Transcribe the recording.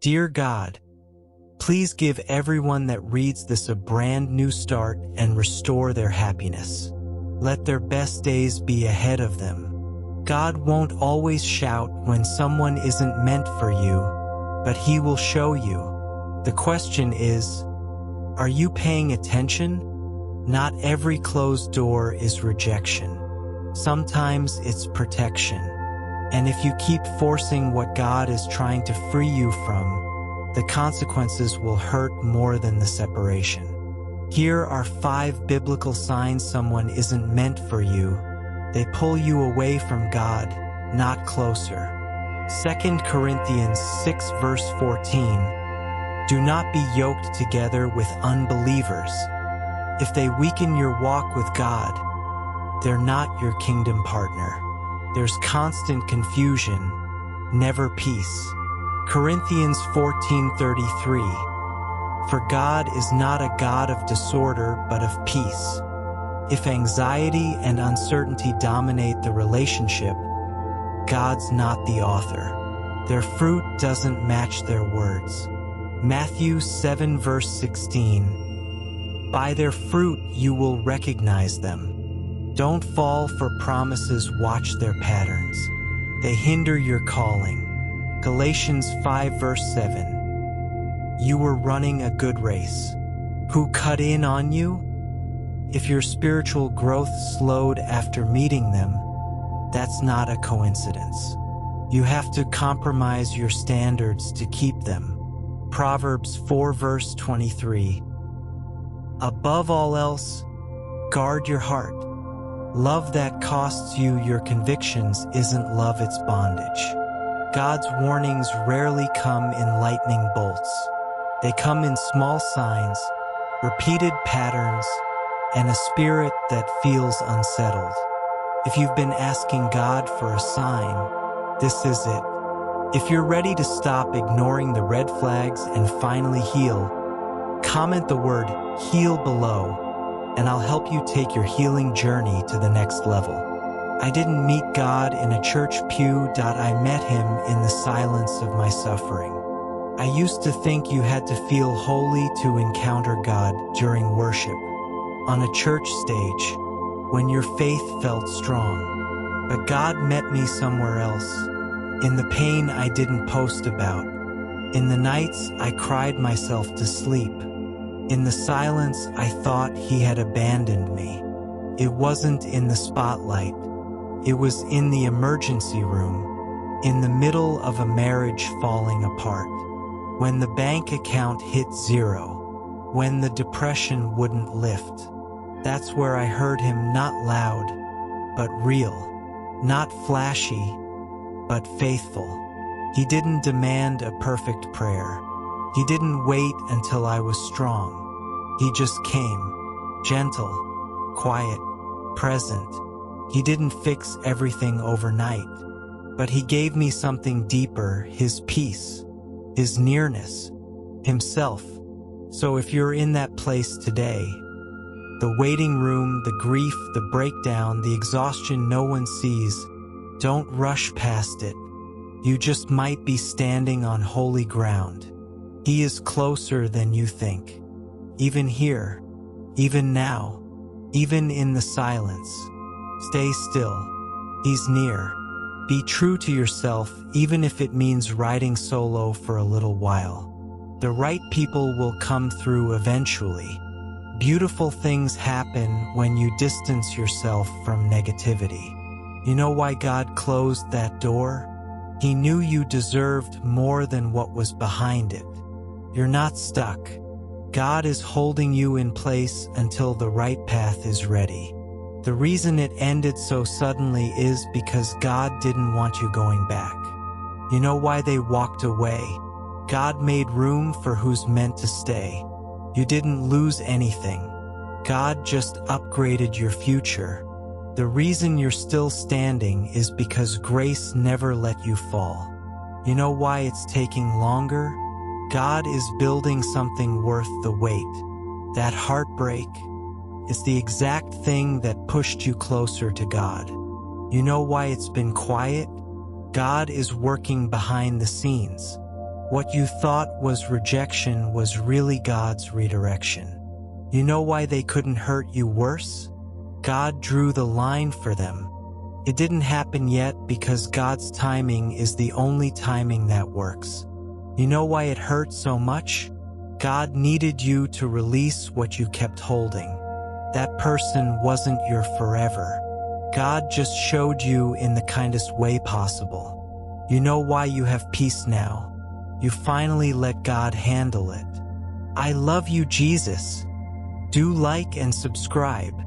Dear God, please give everyone that reads this a brand new start and restore their happiness. Let their best days be ahead of them. God won't always shout when someone isn't meant for you, but He will show you. The question is, are you paying attention? Not every closed door is rejection. Sometimes it's protection. And if you keep forcing what God is trying to free you from, the consequences will hurt more than the separation. Here are 5 biblical signs someone isn't meant for you. They pull you away from God, not closer. 2 Corinthians 6 verse 14. Do not be yoked together with unbelievers. If they weaken your walk with God, they're not your kingdom partner. There's constant confusion, never peace. Corinthians 14:33. For God is not a God of disorder, but of peace. If anxiety and uncertainty dominate the relationship, God's not the author. Their fruit doesn't match their words. Matthew 7 verse 16. By their fruit you will recognize them. Don't fall for promises, watch their patterns. They hinder your calling. Galatians 5 verse 7. You were running a good race. Who cut in on you? If your spiritual growth slowed after meeting them, that's not a coincidence. You have to compromise your standards to keep them. Proverbs 4 verse 23. Above all else, guard your heart. Love that costs you your convictions isn't love, it's bondage. God's warnings rarely come in lightning bolts. They come in small signs, repeated patterns, and a spirit that feels unsettled. If you've been asking God for a sign, this is it. If you're ready to stop ignoring the red flags and finally heal, comment the word heal below, and I'll help you take your healing journey to the next level. I didn't meet God in a church pew. I met Him in the silence of my suffering. I used to think you had to feel holy to encounter God during worship, on a church stage, when your faith felt strong. But God met me somewhere else. In the pain I didn't post about. In the nights I cried myself to sleep. In the silence I thought He had abandoned me. It wasn't in the spotlight. It was in the emergency room, in the middle of a marriage falling apart. When the bank account hit zero. When the depression wouldn't lift. That's where I heard Him, not loud, but real. Not flashy, but faithful. He didn't demand a perfect prayer. He didn't wait until I was strong. He just came, gentle, quiet, present. He didn't fix everything overnight, but He gave me something deeper, His peace, His nearness, Himself. So if you're in that place today, the waiting room, the grief, the breakdown, the exhaustion no one sees, don't rush past it. You just might be standing on holy ground. He is closer than you think. Even here, even now, even in the silence. Stay still. He's near. Be true to yourself, even if it means riding solo for a little while. The right people will come through eventually. Beautiful things happen when you distance yourself from negativity. You know why God closed that door? He knew you deserved more than what was behind it. You're not stuck. God is holding you in place until the right path is ready. The reason it ended so suddenly is because God didn't want you going back. You know why they walked away? God made room for who's meant to stay. You didn't lose anything. God just upgraded your future. The reason you're still standing is because grace never let you fall. You know why it's taking longer? God is building something worth the wait. That heartbreak is the exact thing that pushed you closer to God. You know why it's been quiet? God is working behind the scenes. What you thought was rejection was really God's redirection. You know why they couldn't hurt you worse? God drew the line for them. It didn't happen yet because God's timing is the only timing that works. You know why it hurt so much? God needed you to release what you kept holding. That person wasn't your forever. God just showed you in the kindest way possible. You know why you have peace now. You finally let God handle it. I love you, Jesus. Do like and subscribe.